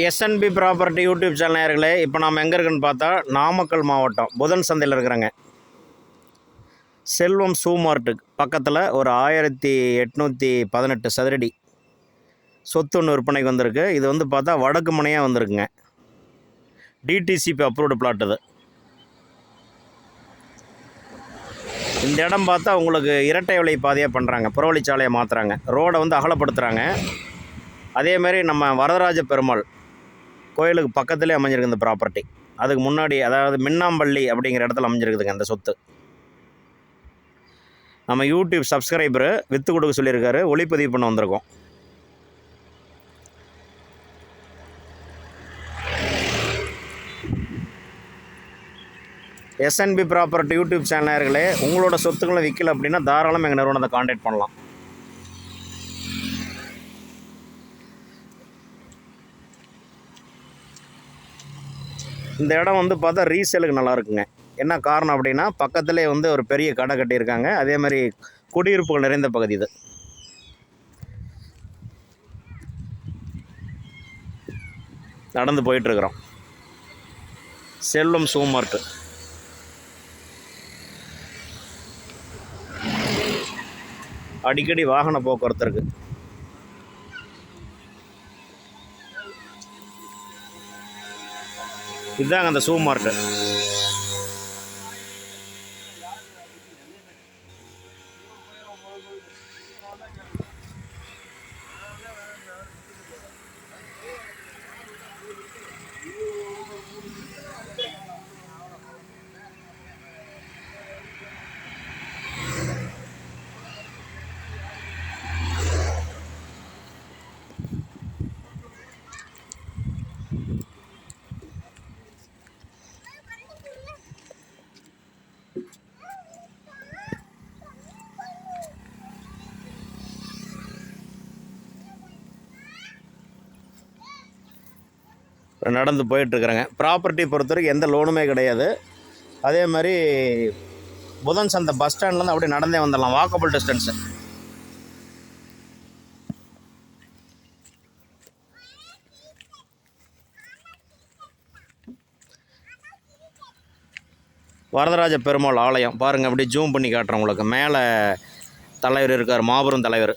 SNP property YouTube channel நேயர்களே, இப்போ நாம் எங்கே இருக்குன்னு பார்த்தா நாமக்கல் மாவட்டம் புதன் சந்தையில் இருக்கிறாங்க. செல்வம் ஷூ மார்ட்டுக்கு பக்கத்தில் ஒரு 1818 சதுரடி சொத்து ஒன்று விற்பனைக்கு வந்திருக்கு. இது வந்து பார்த்தா வடக்கு மனையாக வந்திருக்குங்க. டிடிசிபி அப்ரூவ்டு பிளாட் இது. இந்த இடம் பார்த்தா உங்களுக்கு இரட்டை வழி பாதையாக பண்ணுறாங்க, புறவழிச்சாலையை மாற்றுறாங்க, ரோடை வந்து அகலப்படுத்துகிறாங்க. அதேமாதிரி நம்ம வரதராஜ பெருமாள் கோயிலுக்கு பக்கத்துலேயே அமைஞ்சிருக்கு இந்த ப்ராப்பர்ட்டி. அதுக்கு முன்னாடி, அதாவது மின்னாம்பள்ளி அப்படிங்கிற இடத்துல அமைஞ்சிருக்குதுங்க அந்த சொத்து. நம்ம யூடியூப் சப்ஸ்கிரைபரு விற்று கொடுக்க சொல்லியிருக்காரு, ஒளிப்பதிவு பண்ண வந்திருக்கோம். எஸ்என்பி ப்ராப்பர்ட்டி யூடியூப் சேனல் நேயர்களே, உங்களோட சொத்துக்களை விற்கல அப்படின்னா தாராளமாக எங்கள் நிறுவனத்தை கான்டாக்ட் பண்ணலாம். இந்த இடம் வந்து பார்த்தா ரீசேலுக்கு நல்லா இருக்குங்க. என்ன காரணம் அப்படின்னா, பக்கத்துலேயே வந்து ஒரு பெரிய கடை கட்டியிருக்காங்க. அதே மாதிரி குடியிருப்புகள் நிறைந்த பகுதி இது. நடந்து போயிட்டுருக்குறோம். செல்வம் ஷூ மார்ட்டு. அடிக்கடி வாகன போக்குவரத்து இருக்குது. இதுதாங்க அந்த ஷூ மார்ட்டு. நடந்து போயிட்டுருக்குறேங்க. ப்ராப்பர்ட்டி பொறுத்தவரைக்கும் எந்த லோனுமே கிடையாது. அதே மாதிரி புதன் சந்தை பஸ் ஸ்டாண்ட்லேருந்து அப்படியே நடந்தே வந்துடலாம், வாக்கபிள் டிஸ்டன்ஸு. வரதராஜ பெருமாள் ஆலயம் பாருங்கள், அப்படியே ஜூம் பண்ணி காட்டுறேன் உங்களுக்கு. மேலே தலைவர் இருக்கார், மாபெரும் தலைவர்.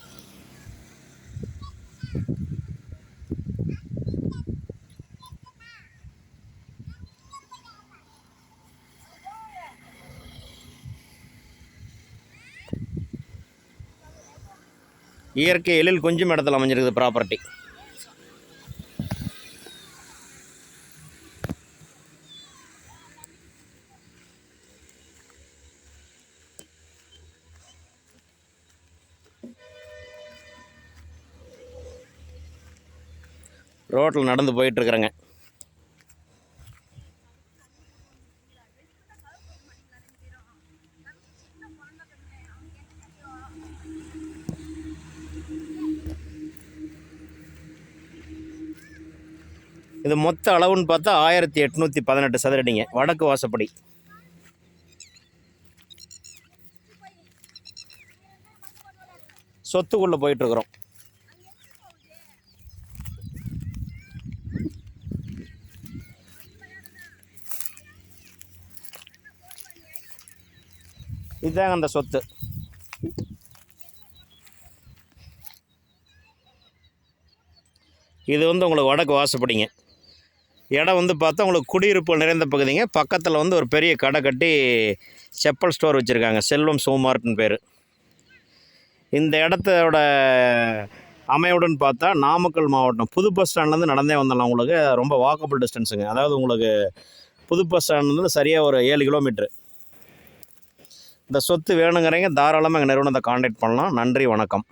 இயற்கை எழில் கொஞ்சம் இடத்துல அமைஞ்சிருக்குது ப்ராப்பர்ட்டி. ரோட்டில் நடந்து போயிட்டுருக்குறேங்க. இது மொத்த அளவுன்னு பார்த்தா 1818 சதுரடிங்க, வடக்கு வாசப்படி. சொத்துக்குள்ளே போயிட்டுருக்குறோம். இதுதாங்க அந்த சொத்து. இது வந்து உங்களுக்கு வடக்கு வாசப்படிங்க. இடம் வந்து பார்த்தா உங்களுக்கு குடியிருப்பு நிறைந்த பகுதிங்க. பக்கத்தில் வந்து ஒரு பெரிய கடை கட்டி செப்பல் ஸ்டோர் வச்சுருக்காங்க, செல்வம் ஷூ மார்ட்னு பேர். இந்த இடத்தோட அமைவுடன் பார்த்தா நாமக்கல் மாவட்டம் புது பஸ் ஸ்டாண்ட்லேருந்து நடந்தே வந்துடலாம். உங்களுக்கு ரொம்ப வாக்கபிள் டிஸ்டன்ஸுங்க. அதாவது உங்களுக்கு புது பஸ் ஸ்டாண்ட்லேருந்து சரியாக ஒரு 7 கிலோமீட்ரு. இந்த சொத்து வேணுங்கிறீங்க தாராளமாக எங்கள் நிறுவனத்தை கான்டாக்ட் பண்ணலாம். நன்றி, வணக்கம்.